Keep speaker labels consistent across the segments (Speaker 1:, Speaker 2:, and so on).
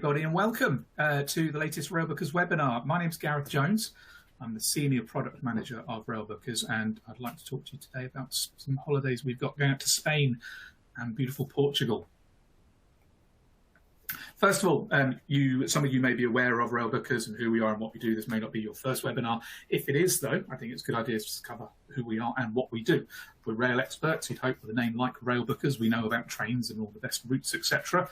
Speaker 1: everybody, and welcome to the latest Railbookers webinar. My name's Gareth Jones. I'm the Senior Product Manager of Railbookers, and I'd like to talk to you today about some holidays we've got going out to Spain and beautiful Portugal. First of all, some of you may be aware of Railbookers and who we are and what we do. This may not be your first webinar. If it is, though, I think it's a good idea to cover who we are and what we do. We're rail experts. You'd hope with a name like Railbookers, we know about trains and all the best routes, etc.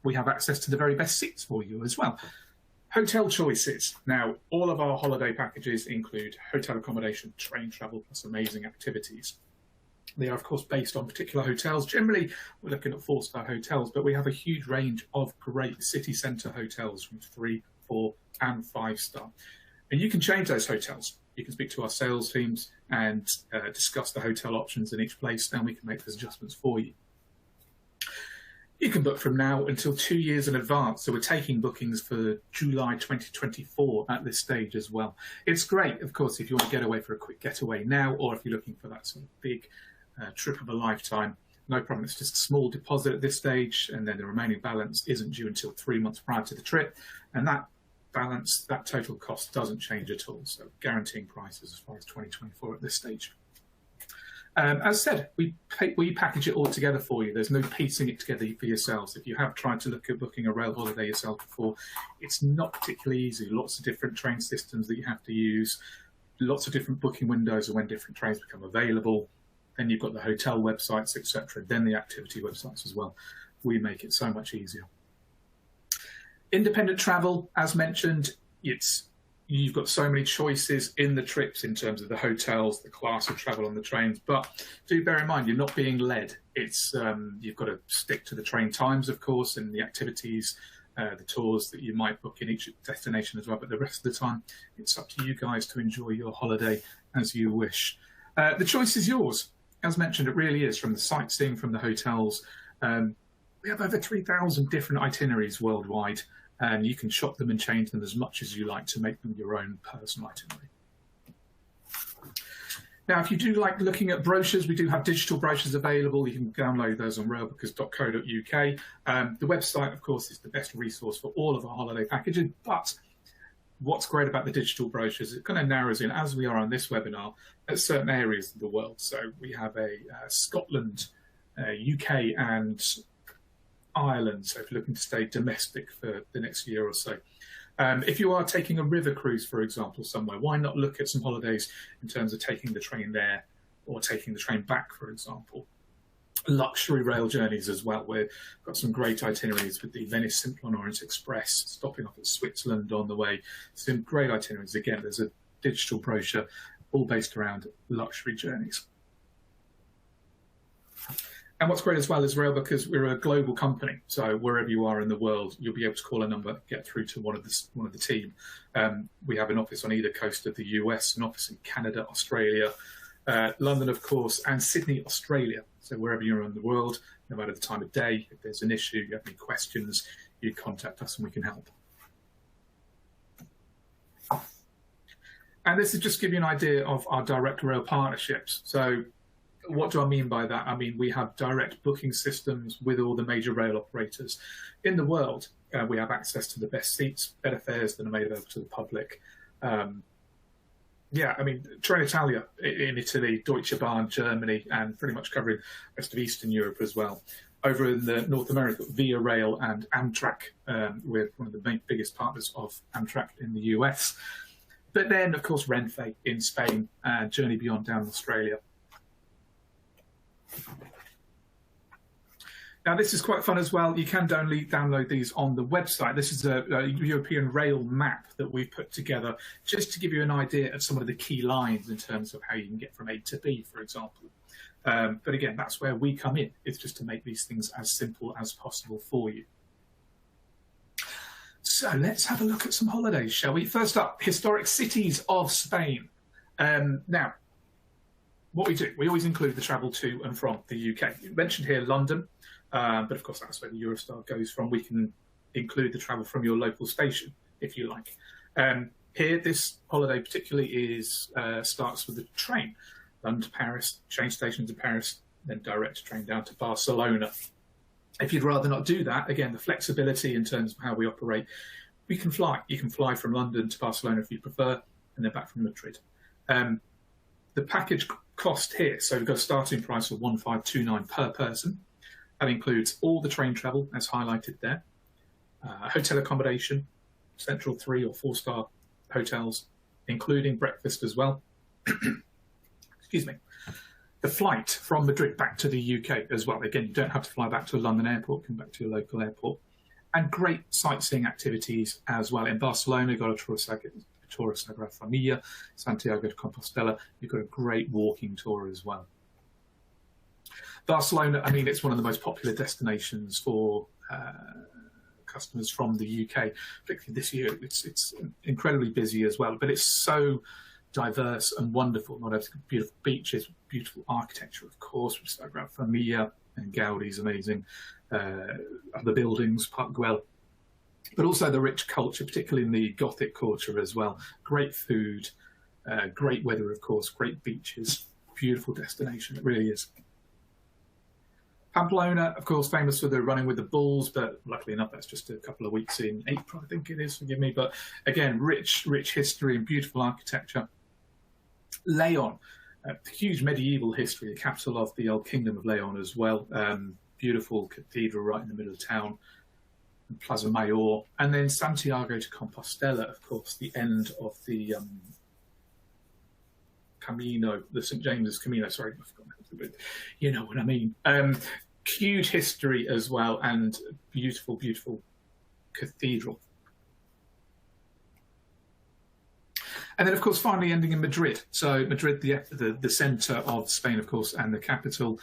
Speaker 1: We have access to the very best seats for you as well. Hotel choices. Now, all of our holiday packages include hotel accommodation, train travel, plus amazing activities. They are, of course, based on particular hotels. Generally, we're looking at 4-star hotels, but we have a huge range of great city centre hotels from 3, 4 and 5-star. And you can change those hotels. You can speak to our sales teams and discuss the hotel options in each place, and we can make those adjustments for you. You can book from now until 2 years in advance. So we're taking bookings for July 2024 at this stage as well. It's great, of course, if you want to get away for a quick getaway now, or if you're looking for that sort of big trip of a lifetime. No problem. It's just a small deposit at this stage, and then the remaining balance isn't due until 3 months prior to the trip. And that balance, that total cost doesn't change at all. So guaranteeing prices as far as 2024 at this stage. As said, we package it all together for you. There's no piecing it together for yourselves. If you have tried to look at booking a rail holiday yourself before, it's not particularly easy. Lots of different train systems that you have to use, lots of different booking windows of when different trains become available. Then you've got the hotel websites, etc. Then the activity websites as well. We make it so much easier. Independent travel, as mentioned, you've got so many choices in the trips in terms of the hotels, the class of travel on the trains, but do bear in mind you're not being led. It's you've got to stick to the train times, of course, and the activities, the tours that you might book in each destination as well, but the rest of the time it's up to you guys to enjoy your holiday as you wish. The choice is yours. As mentioned, it really is, from the sightseeing, from the hotels. We have over 3,000 different itineraries worldwide, and you can shop them and change them as much as you like to make them your own personal itinerary. Now, if you do like looking at brochures, we do have digital brochures available. You can download those on railbookers.co.uk. The website, of course, is the best resource for all of our holiday packages, but what's great about the digital brochures, it kind of narrows in, as we are on this webinar, at certain areas of the world. So we have a Scotland, UK and Ireland, so if you're looking to stay domestic for the next year or so. If you are taking a river cruise, for example, somewhere, why not look at some holidays in terms of taking the train there or taking the train back, for example. Luxury rail journeys as well. We've got some great itineraries with the Venice Simplon Orient Express, stopping off at Switzerland on the way. Some great itineraries. Again, there's a digital brochure all based around luxury journeys. And what's great as well is Railbookers, we're a global company. So wherever you are in the world, you'll be able to call a number, get through to one of the team. We have an office on either coast of the US, an office in Canada, Australia, London, of course, and Sydney, Australia. So wherever you're in the world, no matter the time of day, if there's an issue, you have any questions, you contact us and we can help. And this is just to give you an idea of our direct rail partnerships. So what do I mean by that? I mean, we have direct booking systems with all the major rail operators in the world. We have access to the best seats, better fares than are made available to the public. Yeah, I mean, Trenitalia in Italy, Deutsche Bahn, Germany, and pretty much covering the rest of Eastern Europe as well. Over in the North America, Via Rail and Amtrak, we're one of the biggest partners of Amtrak in the US. But then, of course, Renfe in Spain and Journey Beyond down in Australia. Now, this is quite fun as well. You can download these on the website. This is a European rail map that we've put together just to give you an idea of some of the key lines in terms of how you can get from A to B, for example. But again, that's where we come in. It's just to make these things as simple as possible for you. So let's have a look at some holidays, shall we? First up, historic cities of Spain. Now, what we do, we always include the travel to and from the UK. You mentioned here London, but of course that's where the Eurostar goes from. We can include the travel from your local station, if you like. Here, this holiday particularly starts with the train. London to Paris, change station to Paris, then direct train down to Barcelona. If you'd rather not do that, again, the flexibility in terms of how we operate, we can fly. You can fly from London to Barcelona if you prefer, and then back from Madrid. The package cost here, so we've got a starting price of 1,529 per person. That includes all the train travel, as highlighted there, hotel accommodation, central 3 or 4-star hotels, including breakfast as well. Excuse me. The flight from Madrid back to the UK as well. Again, you don't have to fly back to a London airport, come back to your local airport. And great sightseeing activities as well. In Barcelona, you've got a tour of Sagrada Familia, Santiago de Compostela. You've got a great walking tour as well. Barcelona, I mean, it's one of the most popular destinations for customers from the UK, particularly this year. It's incredibly busy as well, but it's so diverse and wonderful. Not only beautiful beaches, beautiful architecture, of course, with Sagrada Familia and Gaudi's amazing other buildings, Park Güell, but also the rich culture, particularly in the Gothic culture as well. Great food, great weather, of course, great beaches, beautiful destination. It really is. Pamplona, of course, famous for the running with the bulls, but luckily enough, that's just a couple of weeks in April, I think it is, forgive me. But again, rich history and beautiful architecture. Leon, huge medieval history, the capital of the old Kingdom of Leon as well. Beautiful cathedral right in the middle of town, Plaza Mayor. And then Santiago de Compostela, of course, the end of the Camino, the St. James's Camino, sorry, I forgot that, you know what I mean. Huge history as well, and beautiful, beautiful cathedral. And then, of course, finally ending in Madrid. So Madrid, the centre of Spain, of course, and the capital.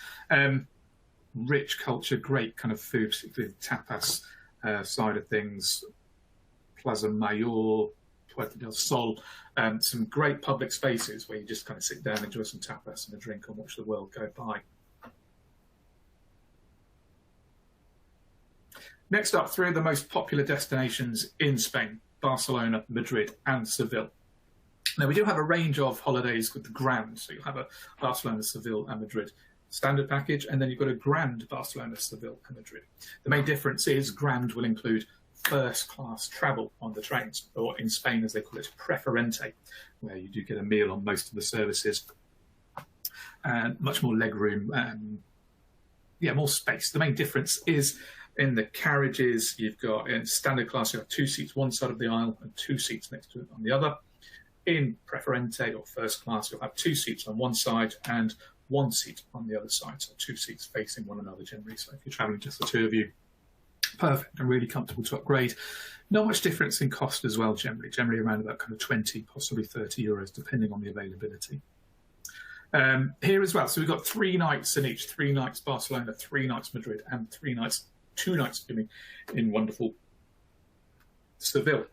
Speaker 1: Rich culture, great kind of food, particularly the tapas side of things. Plaza Mayor, Puerta del Sol, some great public spaces where you just kind of sit down, enjoy some tapas and a drink and watch the world go by. Next up, 3 of the most popular destinations in Spain: Barcelona, Madrid and Seville. Now, we do have a range of holidays with the Grand, so you'll have a Barcelona, Seville and Madrid standard package, and then you've got a Grand Barcelona, Seville and Madrid. The main difference is Grand will include first-class travel on the trains, or in Spain, as they call it, preferente, where you do get a meal on most of the services, and much more legroom, more space. The main difference is in the carriages. You've got, in standard class, you have 2 seats one side of the aisle and 2 seats next to it on the other. In preferente or first class, you'll have 2 seats on one side and 1 seat on the other side, so 2 seats facing one another generally. So if you're travelling just the 2 of you, perfect and really comfortable to upgrade. Not much difference in cost as well, generally around about kind of 20, possibly 30 euros, depending on the availability. Here as well, so we've got 3 nights in each: 3 nights Barcelona, 3 nights Madrid, and 2 nights in wonderful Seville.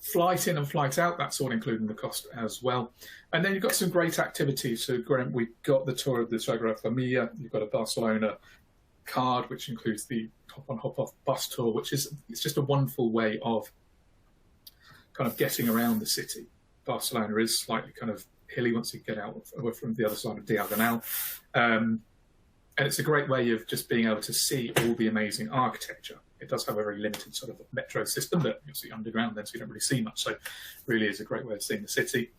Speaker 1: Flight in and flight out, that's all including the cost as well. And then you've got some great activities. So we've got the tour of the Sagrada Familia. You've got a Barcelona card, which includes the hop-on, hop-off bus tour, it's just a wonderful way of kind of getting around the city. Barcelona is slightly kind of hilly once you get out from the other side of Diagonal. And it's a great way of just being able to see all the amazing architecture. It does have a very limited sort of metro system, but you'll see underground then, so you don't really see much. So it really is a great way of seeing the city.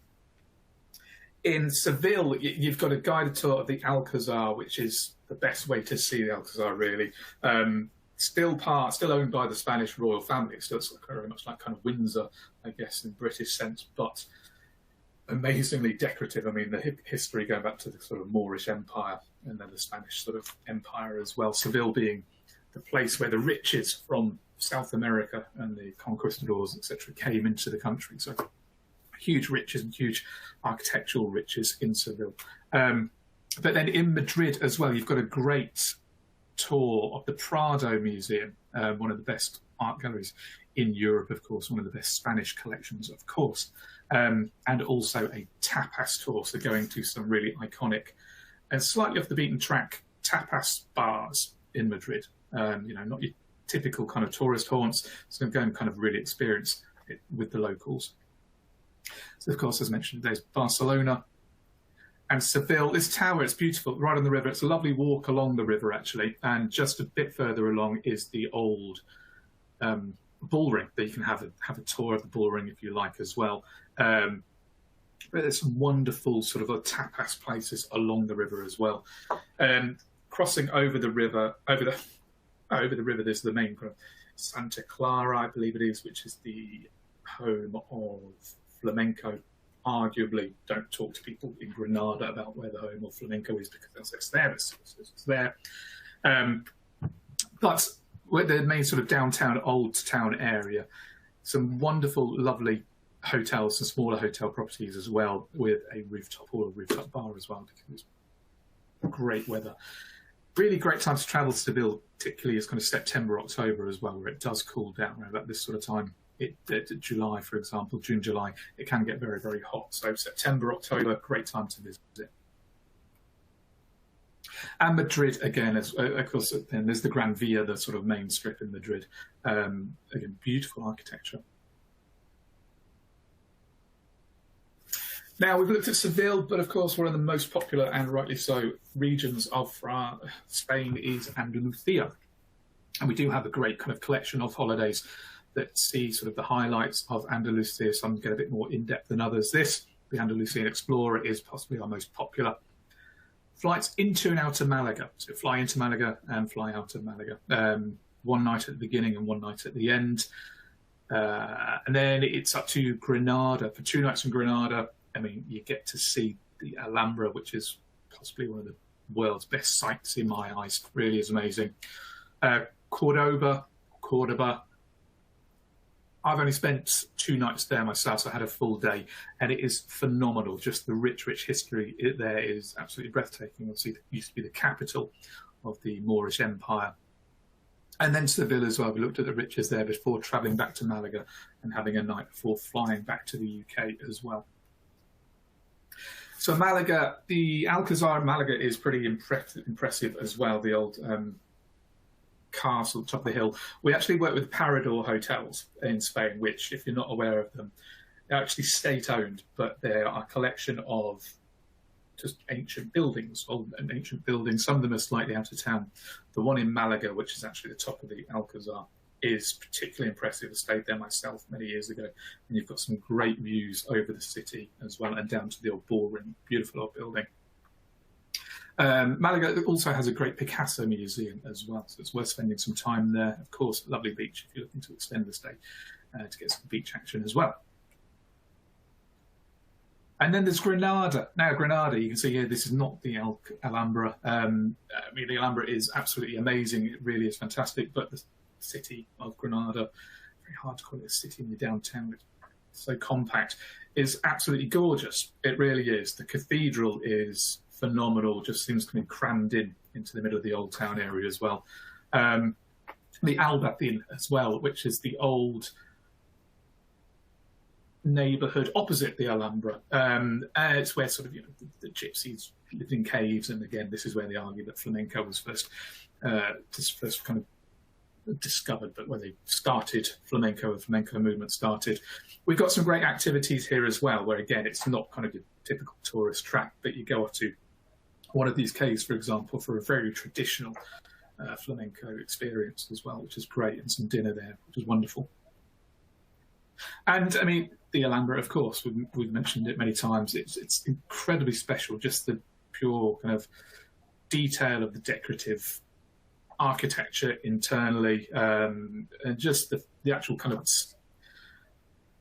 Speaker 1: In Seville, you've got a guided tour of the Alcazar, which is the best way to see the Alcazar, really. Still owned by the Spanish royal family. It's still very much like kind of Windsor, I guess, in British sense, but amazingly decorative. I mean, the history going back to the sort of Moorish Empire and then the Spanish sort of empire as well. Seville being the place where the riches from South America and the conquistadors, etc., came into the country. So huge riches and huge architectural riches in Seville. But then in Madrid as well, you've got a great tour of the Prado Museum, one of the best art galleries in Europe, of course, one of the best Spanish collections, of course, and also a tapas tour, so going to some really iconic and slightly off the beaten track tapas bars in Madrid. Not your typical kind of tourist haunts, so go and kind of really experience it with the locals. So, of course, as mentioned, there's Barcelona. And Seville, this tower, it's beautiful, right on the river. It's a lovely walk along the river, actually. And just a bit further along is the old bullring that you can have a tour of the bullring if you like as well. But there's some wonderful sort of tapas places along the river as well. Crossing over the river, there's the main kind of Santa Clara, I believe it is, which is the home of flamenco. Arguably, don't talk to people in Granada about where the home of flamenco is because it's there. It's there. But the main sort of downtown, old town area, some wonderful, lovely hotels, some smaller hotel properties as well, with a rooftop or a rooftop bar as well, because it's great weather. Really great time to travel to Seville, particularly as kind of September, October as well, where it does cool down around about this sort of time. July, for example, June, July, it can get very, very hot. So September, October, great time to visit. And Madrid, again, of course, then there's the Gran Via, the sort of main strip in Madrid. Again, beautiful architecture. Now, we've looked at Seville, but of course, one of the most popular, and rightly so, regions of Spain is Andalusia. And we do have a great kind of collection of holidays that see sort of the highlights of Andalusia. Some get a bit more in-depth than others. The Andalusian Explorer, is possibly our most popular. Flights into and out of Malaga. So fly into Malaga and fly out of Malaga. One night at the beginning and one night at the end. And then it's up to Granada. For 2 nights in Granada, I mean, you get to see the Alhambra, which is possibly one of the world's best sights in my eyes. Really is amazing. Cordoba. I've only spent 2 nights there myself, so I had a full day, and it is phenomenal. Just the rich history there is absolutely breathtaking. Obviously, it used to be the capital of the Moorish Empire. And then Seville as well. We looked at the riches there before travelling back to Malaga and having a night before flying back to the UK as well. So Malaga, the Alcazar in Malaga is pretty impressive as well, the old castle top of the hill. We actually work with Parador hotels in Spain, which, if you're not aware of them, they're actually state-owned, but they're a collection of just ancient buildings, old and ancient buildings. Some of them are slightly out of town. The one in Malaga, which is actually the top of the Alcazar, is particularly impressive. I stayed there myself many years ago, and you've got some great views over the city as well, and down to the old ballroom. Beautiful old building. Malaga also has a great Picasso museum as well, so it's worth spending some time there. Of course, lovely beach if you're looking to extend the stay to get some beach action as well. And then there's Granada. Now, Granada, you can see here, this is not the Alhambra. I mean, the Alhambra is absolutely amazing. It really is fantastic. But the city of Granada, very hard to call it a city in the downtown. It's so compact. Is absolutely gorgeous. It really is. The cathedral is phenomenal. Just seems to be crammed into the middle of the old town area as well. The Albacin as well, which is the old neighbourhood opposite the Alhambra. It's where sort of the gypsies lived in caves, and again, this is where they argue that flamenco was first kind of discovered, but where they started flamenco, and flamenco movement started. We've got some great activities here as well, where again, it's not kind of your typical tourist track, but you go off to one of these caves, for example, for a very traditional flamenco experience as well, which is great, and some dinner there, which is wonderful. And I mean, the Alhambra, of course, we've mentioned it many times. It's incredibly special, just the pure kind of detail of the decorative architecture internally, and just the actual kind of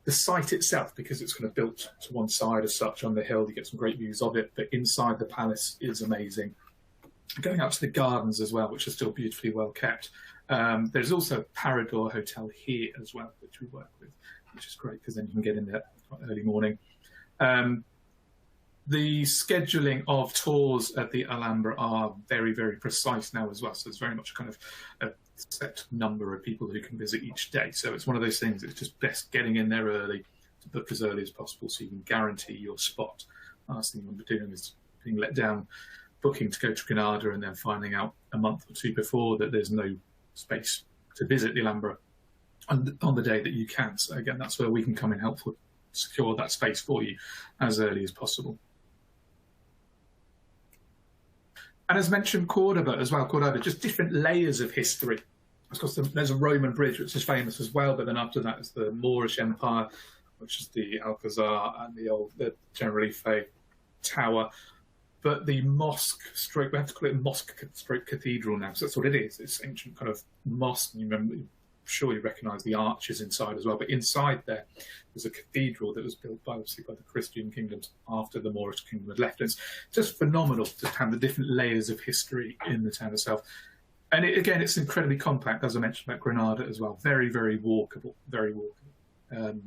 Speaker 1: the site itself, because it's kind of built to one side as such on the hill. You get some great views of it, but inside the palace is amazing. Going up to the gardens as well, which are still beautifully well kept. There's also a Parador hotel here as well, which we work with, which is great because then you can get in there quite early morning. The scheduling of tours at the Alhambra are very, very precise now as well. So there's very much kind of a set number of people who can visit each day. So it's one of those things, it's just best getting in there early to book as early as possible so you can guarantee your spot. Last thing you want to be doing is being let down, booking to go to Granada and then finding out a month or two before that there's no space to visit the Alhambra on the day that you can. So again, that's where we can come in helpful, secure that space for you as early as possible. And as mentioned, Cordoba as well. Cordoba, just different layers of history. Of course, there's a Roman bridge, which is famous as well, but then after that is the Moorish Empire, which is the Alcazar and the Tenerife Tower. But the mosque stroke, we have to call it mosque stroke cathedral now, because that's what it is. It's ancient kind of mosque. And I'm sure you recognise the arches inside as well. But inside there was a cathedral that was built obviously by the Christian kingdoms after the Moorish kingdom had left. And it's just phenomenal to have the different layers of history in the town itself. And again, it's incredibly compact, as I mentioned about Granada as well. Very, very walkable, very walkable.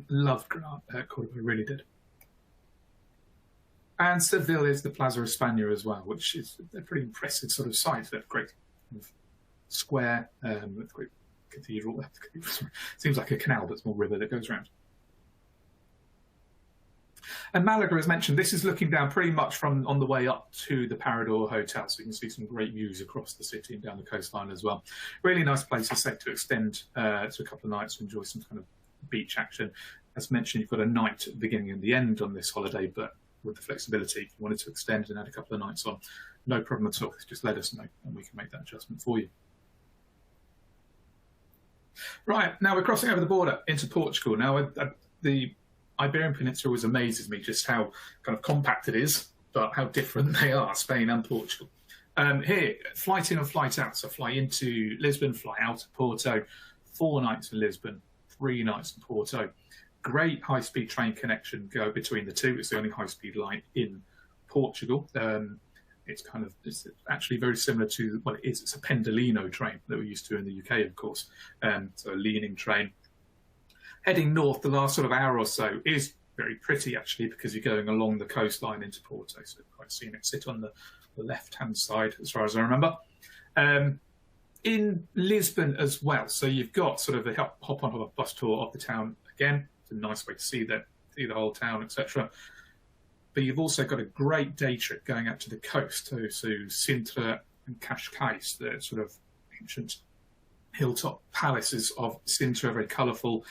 Speaker 1: Loved Granada, Cordoba, really did. And Seville is the Plaza España as well, which is a pretty impressive sort of site. That great square with great cathedral. Seems like a canal, but it's more river that goes around. And Malaga, as mentioned, this is looking down pretty much from on the way up to the Parador Hotel, so you can see some great views across the city and down the coastline as well. Really nice place, I say, to extend to a couple of nights to enjoy some kind of beach action. As mentioned, you've got a night at the beginning and the end on this holiday, but with the flexibility, if you wanted to extend and add a couple of nights on, no problem at all. Just let us know and we can make that adjustment for you. Right, now we're crossing over the border into Portugal. Now, the Iberian Peninsula always amazes me just how kind of compact it is, but how different they are, Spain and Portugal. Here, flight in and flight out. So fly into Lisbon, fly out of Porto, 4 nights in Lisbon, 3 nights in Porto. Great high-speed train connection go between the two. It's the only high-speed line in Portugal. It's actually very similar to, well, it's a Pendolino train that we're used to in the UK, of course. So a leaning train. Heading north, the last sort of hour or so is very pretty, actually, because you're going along the coastline into Porto. So quite scenic. Sit on the left-hand side, as far as I remember. In Lisbon as well. So you've got sort of a hop on a bus tour of the town again. It's a nice way to see the whole town, etc. But you've also got a great day trip going out to the coast, so Sintra and Cascais, the sort of ancient hilltop palaces of Sintra, very colourful,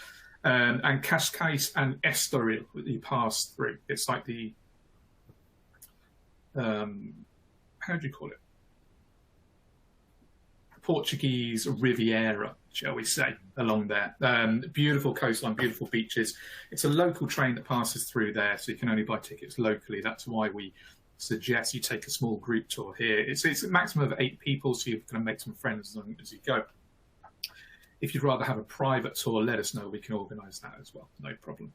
Speaker 1: and Cascais and Estoril that you pass through. It's like the how do you call it? Portuguese Riviera, shall we say, along there. Beautiful coastline, beautiful beaches. It's a local train that passes through there, so you can only buy tickets locally. That's why we suggest you take a small group tour here. It's a maximum of 8 people, so you're going to make some friends as you go. If you'd rather have a private tour, let us know. We can organise that as well, no problem.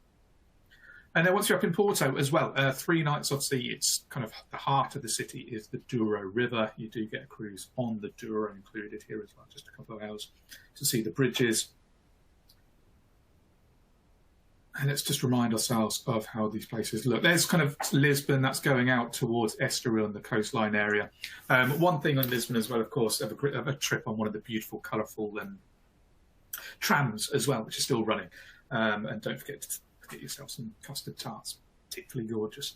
Speaker 1: And then once you're up in Porto as well, 3 nights, obviously, it's kind of the heart of the city is the Douro River. You do get a cruise on the Douro included here as well, just a couple of hours to see the bridges. And let's just remind ourselves of how these places look. There's kind of Lisbon, that's going out towards Estoril and the coastline area. One thing on Lisbon as well, of course, have a trip on one of the beautiful, colourful trams as well, which is still running. And don't forget to get yourself some custard tarts, particularly gorgeous.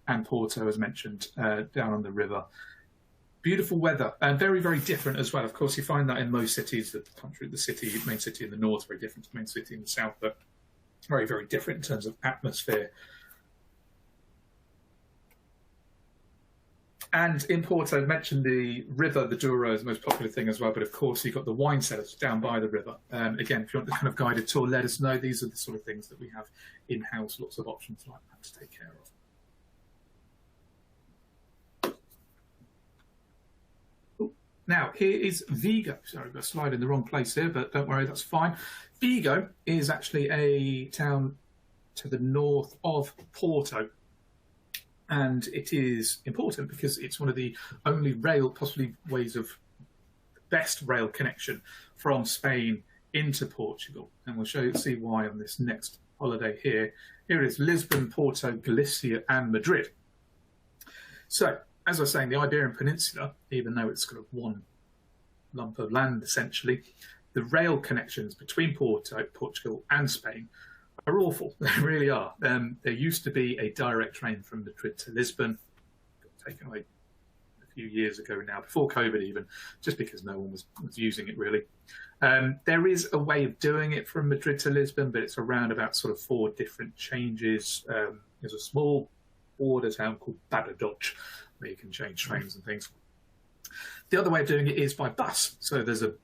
Speaker 1: And Porto, as mentioned, down on the river. Beautiful weather, and very, very different as well. Of course, you find that in most cities of the country. The main city in the north, very different to the main city in the south, but very, very different in terms of atmosphere. And in Porto, I mentioned the river, the Douro is the most popular thing as well, but of course you've got the wine cellars down by the river. Again, if you want the kind of guided tour, let us know. These are the sort of things that we have in-house, lots of options like that to take care of. Ooh. Now, here is Vigo. Sorry, I've got a slide in the wrong place here, but don't worry, that's fine. Vigo is actually a town to the north of Porto. And it is important because it's one of the only possibly ways of best rail connection from Spain into Portugal. And we'll see why on this next holiday here. Here it is, Lisbon, Porto, Galicia and Madrid. So, as I was saying, the Iberian Peninsula, even though it's kind of one lump of land essentially, the rail connections between Portugal and Spain are awful. They really are. There used to be a direct train from Madrid to Lisbon, got taken away a few years ago now, before COVID even, just because no one was using it really. There is a way of doing it from Madrid to Lisbon, but it's around about sort of 4 different changes. There's a small border town called Badajoz, where you can change trains and things. The other way of doing it is by bus. So there's a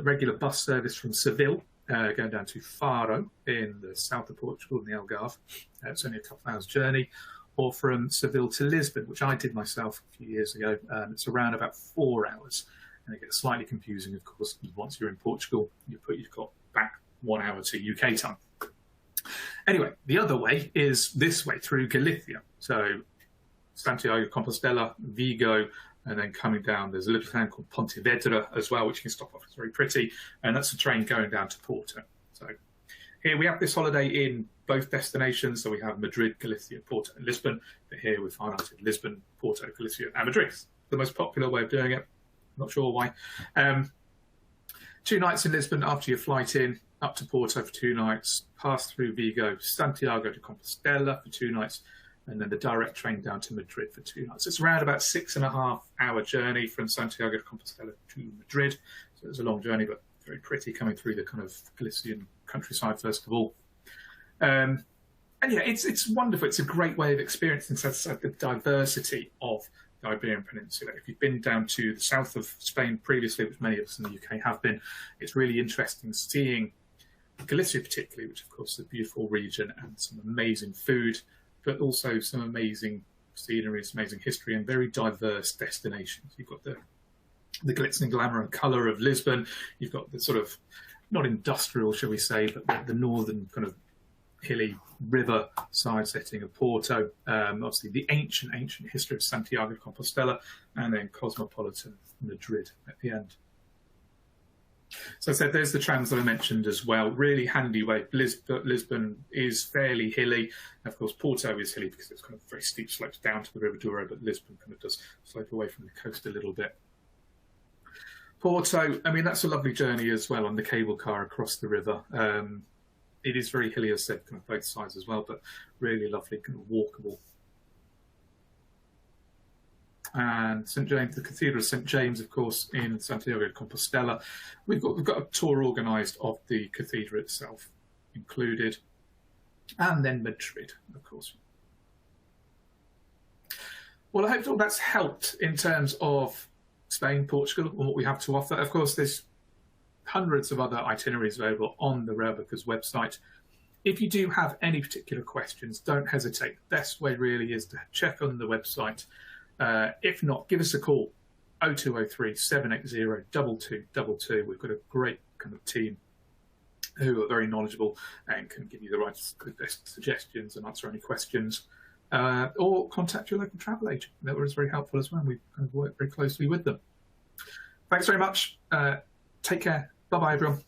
Speaker 1: regular bus service from Seville going down to Faro in the south of Portugal in the Algarve. It's only a couple of hours journey. Or from Seville to Lisbon, which I did myself a few years ago. It's around about 4 hours. And it gets slightly confusing, of course, because once you're in Portugal, you've got back 1 hour to UK time. Anyway, the other way is this way, through Galicia. So Santiago de Compostela, Vigo, and then coming down, there's a little town called Pontevedra as well, which you can stop off. It's very pretty. And that's a train going down to Porto. So here we have this holiday in both destinations. So we have Madrid, Galicia, Porto, and Lisbon. But here we've highlighted Lisbon, Porto, Galicia, and Madrid. The most popular way of doing it. Not sure why. 2 nights in Lisbon after your flight in, up to Porto for 2 nights, pass through Vigo, Santiago de Compostela for 2 nights, and then the direct train down to Madrid for 2 nights. It's around about 6.5 hour journey from Santiago de Compostela to Madrid. So it's a long journey, but very pretty, coming through the kind of Galician countryside first of all. And yeah, it's wonderful. It's a great way of experiencing the diversity of the Iberian Peninsula. If you've been down to the south of Spain previously, which many of us in the UK have been, it's really interesting seeing Galicia particularly, which of course is a beautiful region and some amazing food, but also some amazing scenery, some amazing history and very diverse destinations. You've got the glitz and glamour and colour of Lisbon. You've got the sort of, not industrial, shall we say, but the northern kind of hilly river side setting of Porto, obviously the ancient history of Santiago de Compostela, and then cosmopolitan Madrid at the end. So I said there's the trams that I mentioned as well. Really handy way. Lisbon is fairly hilly. Of course, Porto is hilly because it's kind of very steep slopes down to the River Douro, but Lisbon kind of does slope away from the coast a little bit. Porto, I mean, that's a lovely journey as well on the cable car across the river. It is very hilly, as I said, kind of both sides as well, but really lovely, kind of walkable. And St James, the Cathedral of St James, of course, in Santiago de Compostela. We've got a tour organised of the cathedral itself included, and then Madrid, of course. Well, I hope all that's helped in terms of Spain, Portugal, and what we have to offer. Of course, there's hundreds of other itineraries available on the Railbookers website. If you do have any particular questions, don't hesitate. The best way really is to check on the website. If not, give us a call, 0203 780 2222. We've got a great kind of team who are very knowledgeable and can give you the best suggestions and answer any questions. Or contact your local travel agent. That was very helpful as well. We kind of work very closely with them. Thanks very much. Take care. Bye-bye, everyone.